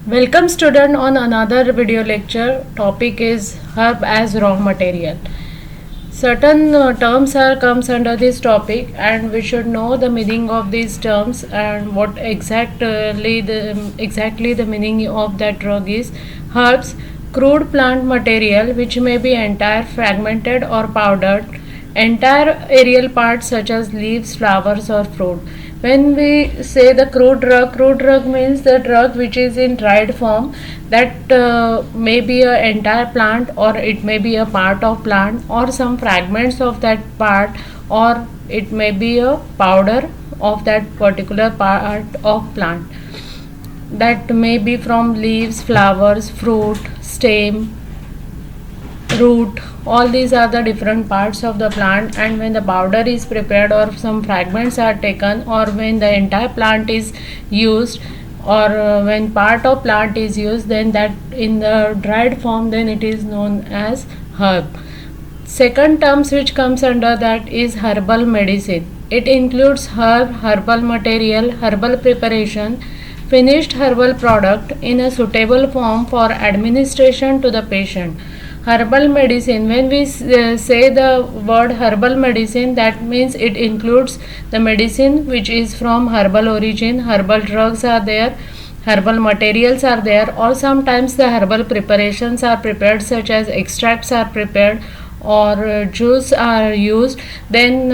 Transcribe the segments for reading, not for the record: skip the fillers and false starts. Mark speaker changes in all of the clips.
Speaker 1: Welcome student on another video lecture. Topic is herb as raw material. Certain terms are comes under this topic, and we should know the meaning of these terms and what exactly the meaning of that drug is. Herbs, crude plant material which may be entire, fragmented or powdered, entire aerial parts such as leaves, flowers or fruit. When we say the crude drug means the drug which is in dried form, that may be a entire plant or it may be a part of plant or some fragments of that part, or it may be a powder of that particular part of plant, that may be from leaves, flowers, fruit, stem, root. All these are the different parts of the plant, and when the powder is prepared or some fragments are taken, or when the entire plant is used, or when part of plant is used, then that in the dried form, then it is known as herb. Second terms which comes under that is herbal medicine. It includes herb, herbal material, herbal preparation, finished herbal product in a suitable form for administration to the patient. Herbal medicine, when we say the word herbal medicine, that means it includes the medicine which is from herbal origin. Herbal drugs are there, herbal materials are there, or sometimes the herbal preparations are prepared, such as extracts are prepared or juice are used, then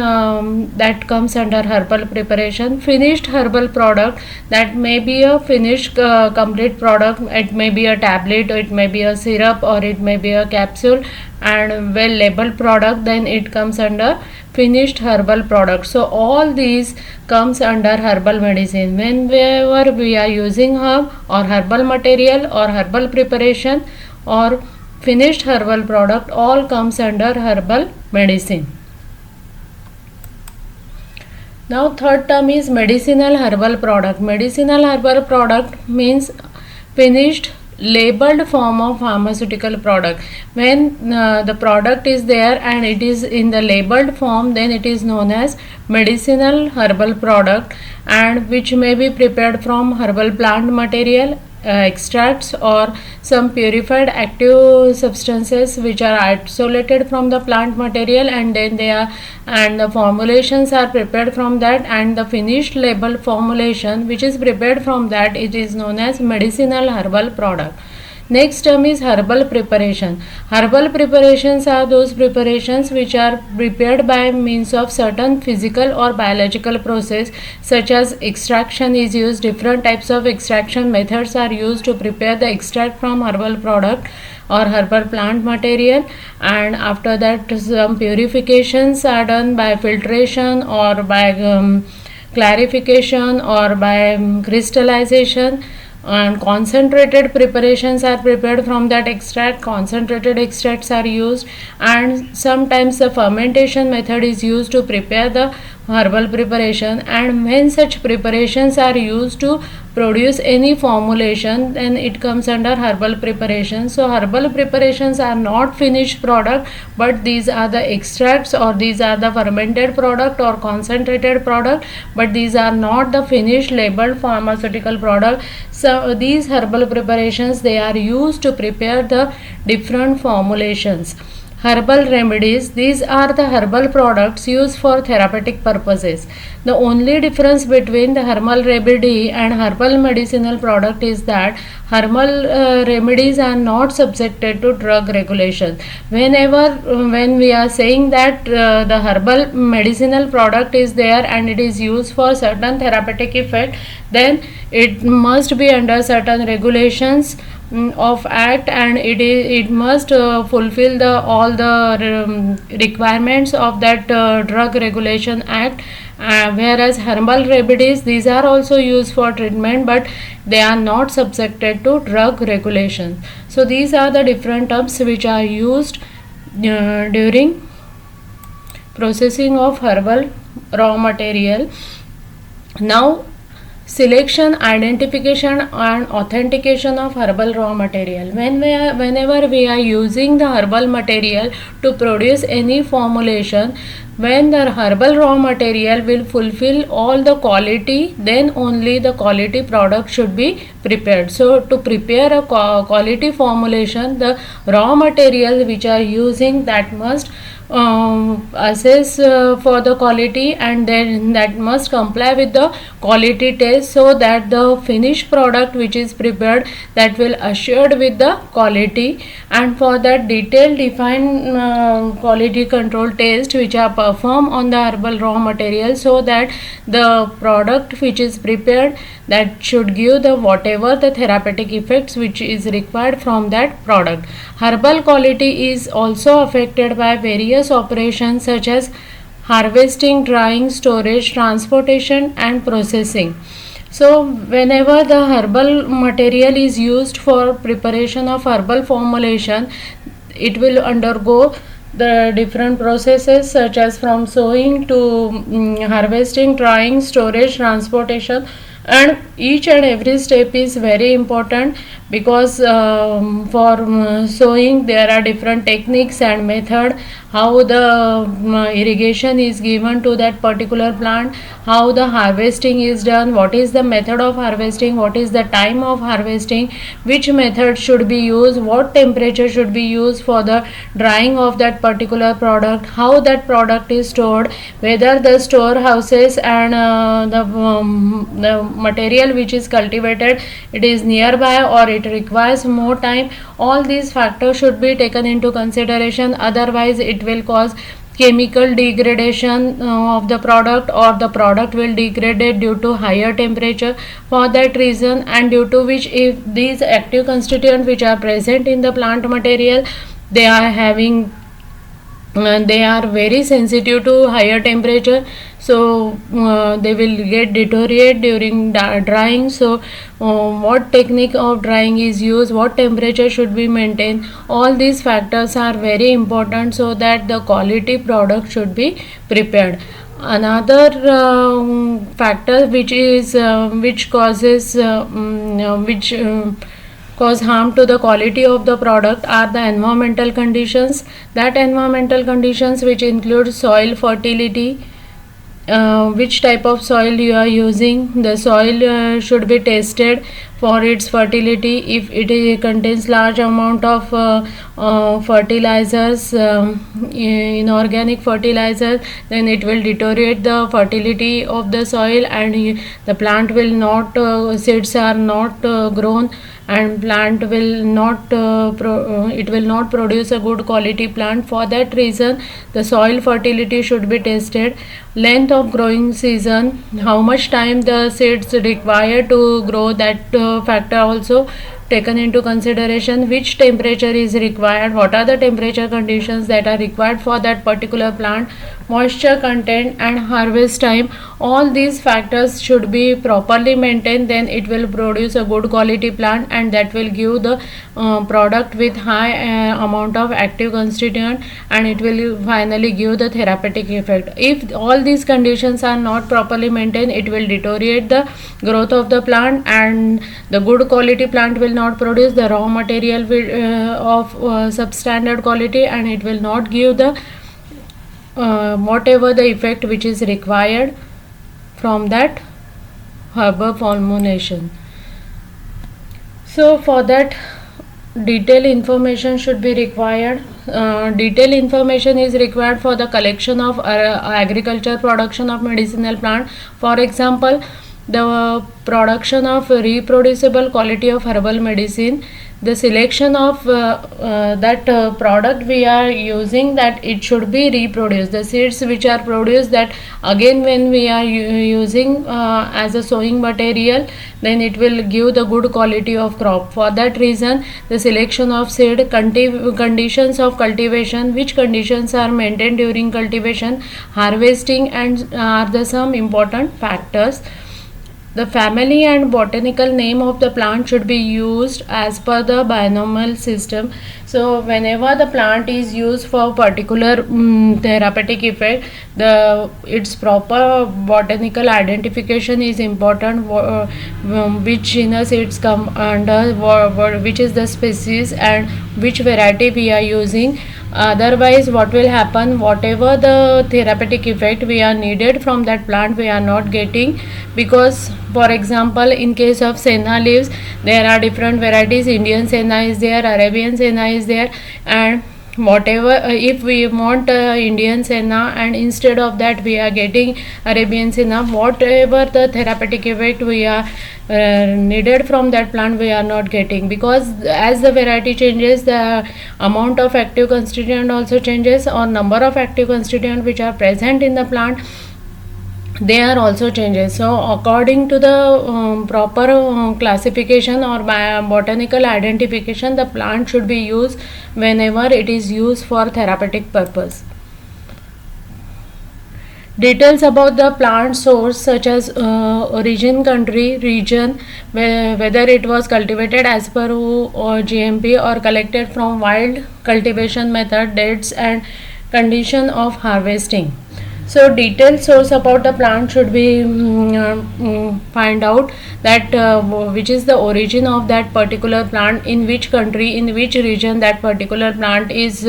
Speaker 1: that comes under herbal preparation. Finished herbal product, that may be a finished complete product. It may be a tablet, or it may be a syrup, or it may be a capsule, and well labeled product, then it comes under finished herbal product. So all these comes under herbal medicine. Whenever we are using herb or herbal material or herbal preparation or finished herbal product, all comes under herbal medicine. Now third term is medicinal herbal product. Medicinal herbal product means finished labeled form of pharmaceutical product. When the product is there and it is in the labeled form, then it is known as medicinal herbal product, and which may be prepared from herbal plant material, extracts or some purified active substances which are isolated from the plant material, and then they are, and the formulations are prepared from that, and the finished label formulation which is prepared from that, it is known as medicinal herbal product. Next term is herbal preparation. Herbal preparations are those preparations which are prepared by means of certain physical or biological process, such as extraction is used. Different types of extraction methods are used to prepare the extract from herbal product or herbal plant material, and after that some purifications are done by filtration or by clarification or by crystallization, and concentrated preparations are prepared from that extract. Concentrated extracts are used, and sometimes the fermentation method is used to prepare the herbal preparation. And when such preparations are used to produce any formulation, then it comes under herbal preparation. So herbal preparations are not finished product, but these are the extracts, or these are the fermented product or concentrated product, but these are not the finished labeled pharmaceutical product. So these herbal preparations, they are used to prepare the different formulations. Herbal remedies, these are the herbal products used for therapeutic purposes. The only difference between the herbal remedy and herbal medicinal product is that herbal remedies are not subjected to drug regulation. When we are saying that the herbal medicinal product is there and it is used for certain therapeutic effect, then it must be under certain regulations of act, and it must fulfill the all the requirements of that drug regulation act. Whereas herbal remedies, these are also used for treatment, but they are not subjected to drug regulation. So these are the different terms which are used during processing of herbal raw material. Now Selection, identification and authentication of herbal raw material. Whenever we are using the herbal material to produce any formulation, when the herbal raw material will fulfill all the quality, then only the quality product should be prepared. So to prepare a quality formulation, the raw material which are using, that must assess for the quality, and then that must comply with the quality test, so that the finished product which is prepared, that will assured with the quality. And for that, detailed defined quality control test which are performed on the herbal raw material, so that the product which is prepared, that should give the whatever the therapeutic effects which is required from that product. Herbal quality is also affected by various operations such as harvesting, drying, storage, transportation and processing. So whenever the herbal material is used for preparation of herbal formulation, it will undergo the different processes such as from sowing to harvesting, drying, storage, transportation, and each and every step is very important, because for sowing there are different techniques and method, how the irrigation is given to that particular plant, how the harvesting is done, what is the method of harvesting, what is the time of harvesting, which method should be used, what temperature should be used for the drying of that particular product, how that product is stored, whether the storehouses and the material which is cultivated, it is nearby or it requires more time. All these factors should be taken into consideration, otherwise it will cause chemical degradation of the product, or the product will degrade due to higher temperature. For that reason, and due to which, if these active constituents which are present in the plant material, they are having they are very sensitive to higher temperature, so they will get deteriorate during drying. So what technique of drying is used, what temperature should be maintained, all these factors are very important, so that the quality product should be prepared. Another factor which is which causes which cause harm to the quality of the product are the environmental conditions. That environmental conditions which include soil fertility, which type of soil you are using, the soil should be tested for its fertility. If it contains large amount of fertilizers, inorganic fertilizers, then it will deteriorate the fertility of the soil, and the plant will not seeds are not grown, and plant will not it will not produce a good quality plant. For that reason, the soil fertility should be tested. Length of growing season, how much time the seeds require to grow, that factor also taken into consideration. Which temperature is required, what are the temperature conditions that are required for that particular plant, moisture content and harvest time, all these factors should be properly maintained, then it will produce a good quality plant, and that will give the product with high amount of active constituent, and it will finally give the therapeutic effect. If all these conditions are not properly maintained, it will deteriorate the growth of the plant, and the good quality plant will not produce the raw material of substandard quality, and it will not give the whatever the effect which is required from that herbal formulation. So for that, detailed information should be required. Detailed information is required for the collection of agriculture production of medicinal plant. For example, the production of reproducible quality of herbal medicine, the selection of that product we are using, that it should be reproduced. The seeds which are produced, that again when we are using as a sowing material, then it will give the good quality of crop. For that reason, the selection of seed, conditions of cultivation, which conditions are maintained during cultivation, harvesting, and are the some important factors. The family and botanical name of the plant should be used as per the binomial system. So whenever the plant is used for particular therapeutic effect, its proper botanical identification is important. Which genus it's come under, which is the species, and which variety we are using. Otherwise, what will happen, whatever the therapeutic effect we are needed from that plant, we are not getting, because for example, in case of senna leaves, there are different varieties. Indian senna is there, Arabian senna is there, and whatever, if we want Indian senna and instead of that we are getting Arabian senna, whatever the therapeutic effect we are needed from that plant, we are not getting, because as the variety changes, the amount of active constituent also changes, or number of active constituent which are present in the plant, they are also changes. So according to the proper classification or botanical identification, the plant should be used whenever it is used for therapeutic purpose. Details about the plant source, such as origin, country, region, whether it was cultivated as per WHO or GMP or collected from wild cultivation method, dates and condition of harvesting. So detailed source about the plant should be find out that which is the origin of that particular plant, in which country, in which region that particular plant is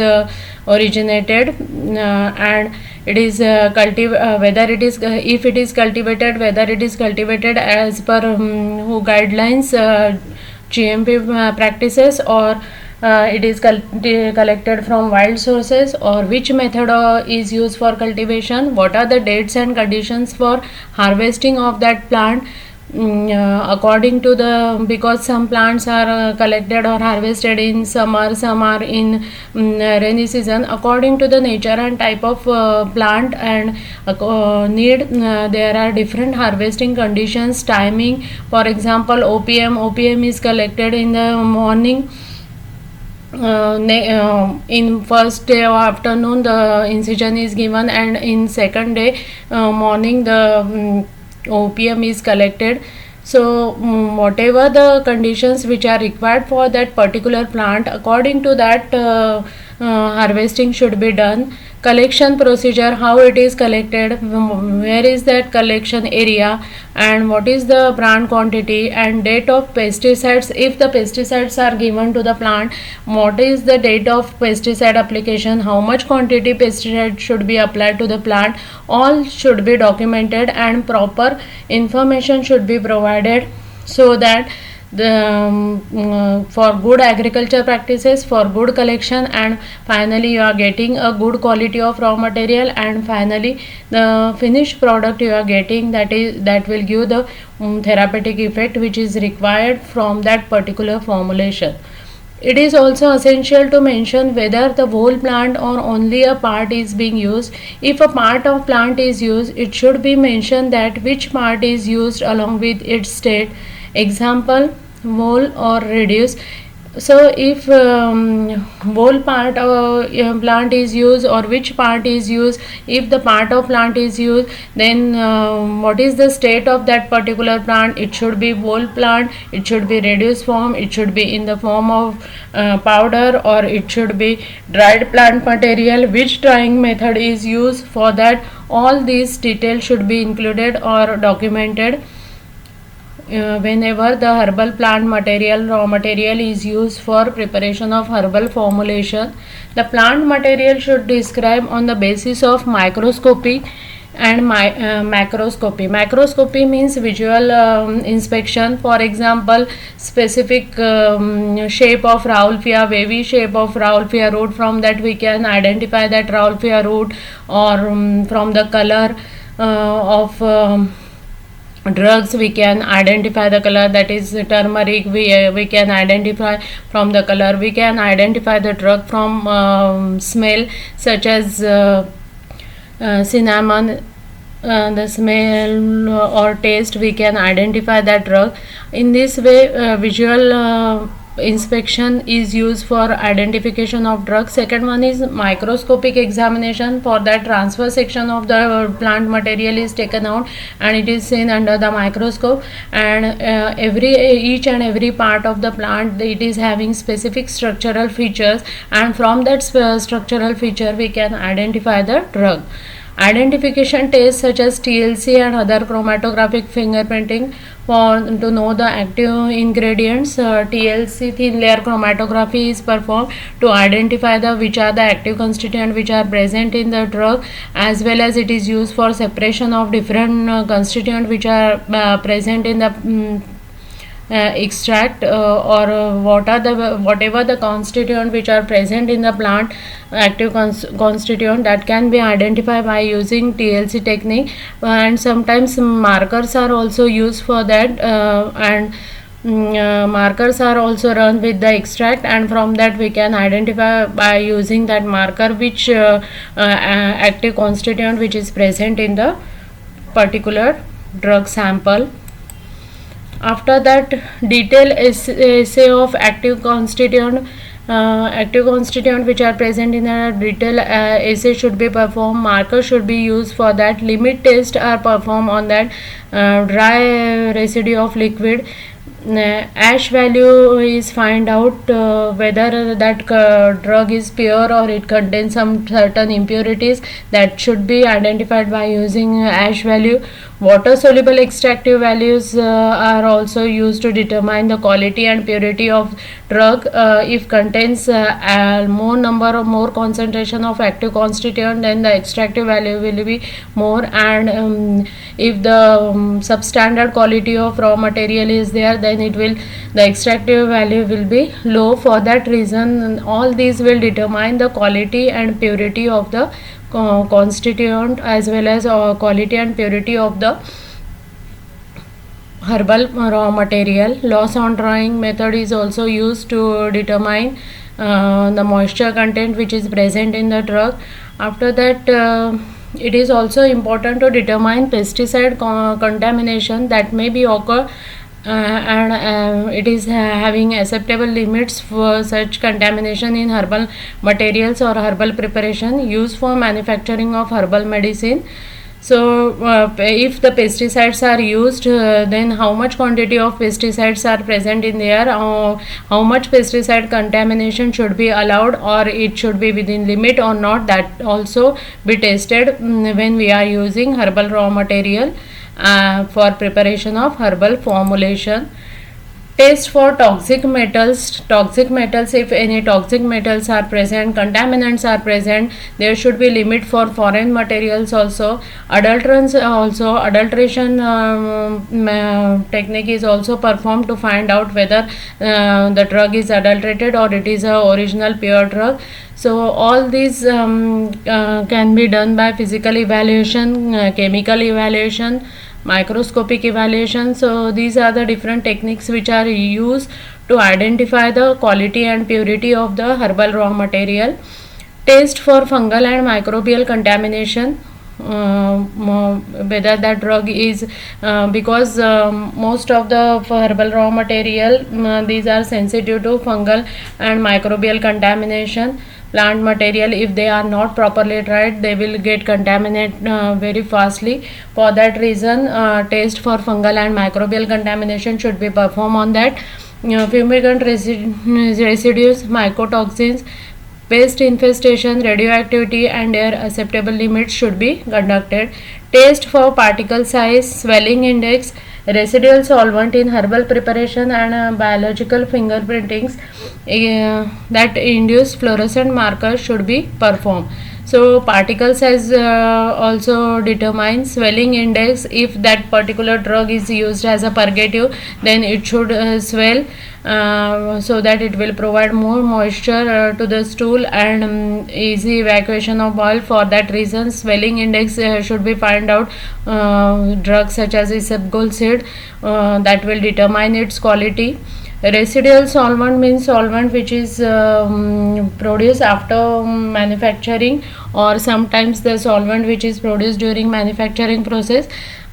Speaker 1: originated, and it is whether it is if it is cultivated, whether it is cultivated as per WHO guidelines, GMP practices, or it is collected from wild sources, or which method is used for cultivation, what are the dates and conditions for harvesting of that plant. According to the, because some plants are collected or harvested in summer, some are in rainy season, according to the nature and type of plant and need, there are different harvesting conditions, timing. For example, opium is collected in the morning. In first day or afternoon the incision is given, and in second day morning the opium is collected. So whatever the conditions which are required for that particular plant, according to that harvesting should be done. Collection procedure, how it is collected, where is that collection area, and what is the plant quantity, and date of pesticides, if the pesticides are given to the plant, what is the date of pesticide application, how much quantity pesticide should be applied to the plant, all should be documented, and proper information should be provided, so that for good agriculture practices, for good collection, and finally you are getting a good quality of raw material, and finally the finished product you are getting, that will give the therapeutic effect which is required from that particular formulation. It is also essential to mention whether the whole plant or only a part is being used. If a part of plant is used, it should be mentioned that which part is used along with its state. Example, whole or reduce. So if whole part of plant is used, or which part is used, if the part of plant is used, then what is the state of that particular plant, it should be whole plant, it should be reduced form, it should be in the form of powder, or it should be dried plant material, which drying method is used for that. All these details should be included or documented whenever the herbal plant material, raw material is used for preparation of herbal formulation. The plant material should describe on the basis of microscopy and macroscopy. Macroscopy means visual inspection. For example, specific shape of Rauwolfia, wavy shape of Rauwolfia root, from that we can identify that Rauwolfia root, or from the color of drugs we can identify the color, that is turmeric, we can identify from the color. We can identify the drug from smell, such as cinnamon, the smell or taste, we can identify that drug. In this way visual inspection is used for identification of drugs. Second one is microscopic examination. For that, transfer section of the plant material is taken out and it is seen under the microscope, and each and every part of the plant, it is having specific structural features, and from that structural feature we can identify the drug. Identification tests such as TLC and other chromatographic fingerprinting for to know the active ingredients. TLC, thin layer chromatography, is performed to identify the which are the active constituents which are present in the drug, as well as it is used for separation of different constituents which are present in the extract, or whatever the constituent which are present in the plant, active constituent, that can be identified by using TLC technique. And sometimes markers are also used for that, and markers are also run with the extract, and from that we can identify by using that marker which active constituent which is present in the particular drug sample. After that, detailed assay of active constituent which are present in a detailed assay should be performed. Markers should be used for that. Limit tests are performed on that dry residue of liquid. Ash value is find out whether that drug is pure or it contains some certain impurities, that should be identified by using ash value. Water soluble extractive values are also used to determine the quality and purity of drug. If contains more number or more concentration of active constituent, then the extractive value will be more, and if the substandard quality of raw material is there, then the extractive value will be low. For that reason, all these will determine the quality and purity of the constituent, as well as quality and purity of the herbal raw material. Loss on drawing method is also used to determine the moisture content which is present in the drug. After that, it is also important to determine pesticide contamination that may be occur, and it is having acceptable limits for such contamination in herbal materials or herbal preparation used for manufacturing of herbal medicine. So if the pesticides are used, then how much quantity of pesticides are present in there, how much pesticide contamination should be allowed, or it should be within limit or not, that also be tested when we are using herbal raw material for preparation of herbal formulation. Test for toxic metals. If any toxic metals are present, contaminants are present, there should be limit for foreign materials also. Adulterants also, adulteration technique is also performed to find out whether the drug is adulterated or it is a original pure drug. So all these can be done by physical evaluation, chemical evaluation, microscopic evaluation. So these are the different techniques which are used to identify the quality and purity of the herbal raw material. Test for fungal and microbial contamination, whether that drug is because most of the herbal raw material, these are sensitive to fungal and microbial contamination. Plant material, if they are not properly dried, they will get contaminated very fastly. For that reason, test for fungal and microbial contamination should be performed on that. Fumigant residues, mycotoxins, pest infestation, radioactivity and their acceptable limits should be conducted. Test for particle size, swelling index, residual solvent in herbal preparation, and biological fingerprintings that induce fluorescent markers should be performed. So particle size also determines swelling index. If that particular drug is used as a purgative, then it should swell so that it will provide more moisture to the stool and easy evacuation of oil. For that reason, swelling index should be find out. Drugs such as isabgol seed, that will determine its quality. Residual solvent means solvent which is produced after manufacturing, or sometimes the solvent which is produced during manufacturing process.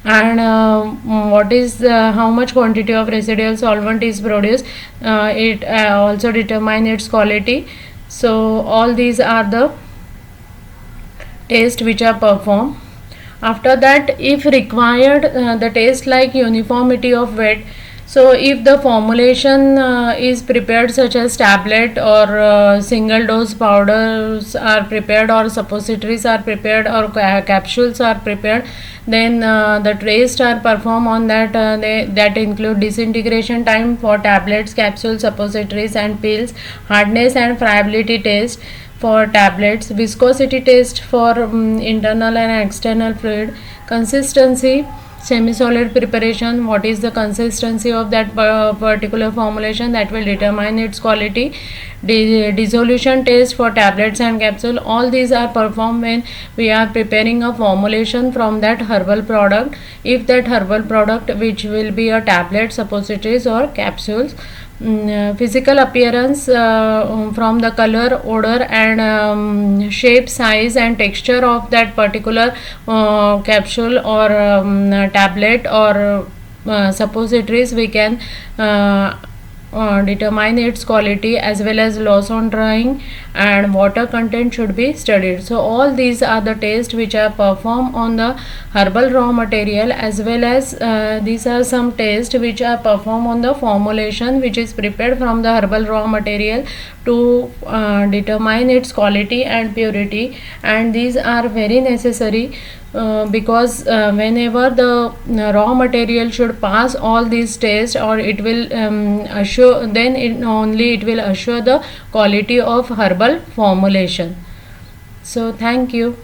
Speaker 1: and what is how much quantity of residual solvent is produced, it also determine its quality. So all these are the tests which are performed. After that, if required, the test like uniformity of weight. So if the formulation is prepared such as tablet or single dose powders are prepared, or suppositories are prepared, or capsules are prepared, then the tests are performed on that. That include disintegration time for tablets, capsules, suppositories and pills, hardness and friability test for tablets, viscosity test for internal and external fluid, consistency, semi-solid preparation, what is the consistency of that particular formulation, that will determine its quality, dissolution test for tablets and capsule. All these are performed when we are preparing a formulation from that herbal product. If that herbal product which will be a tablet, suppositories or capsules, physical appearance from the color, odor and shape, size and texture of that particular capsule or tablet or suppositories, we can determine its quality, as well as loss on drying and water content should be studied. So all these are the tests which are performed on the herbal raw material, as well as these are some tests which are performed on the formulation which is prepared from the herbal raw material to determine its quality and purity. And these are very necessary because whenever the raw material should pass all these tests, or it will assure, then only it will assure the quality of herbal formulation. So thank you.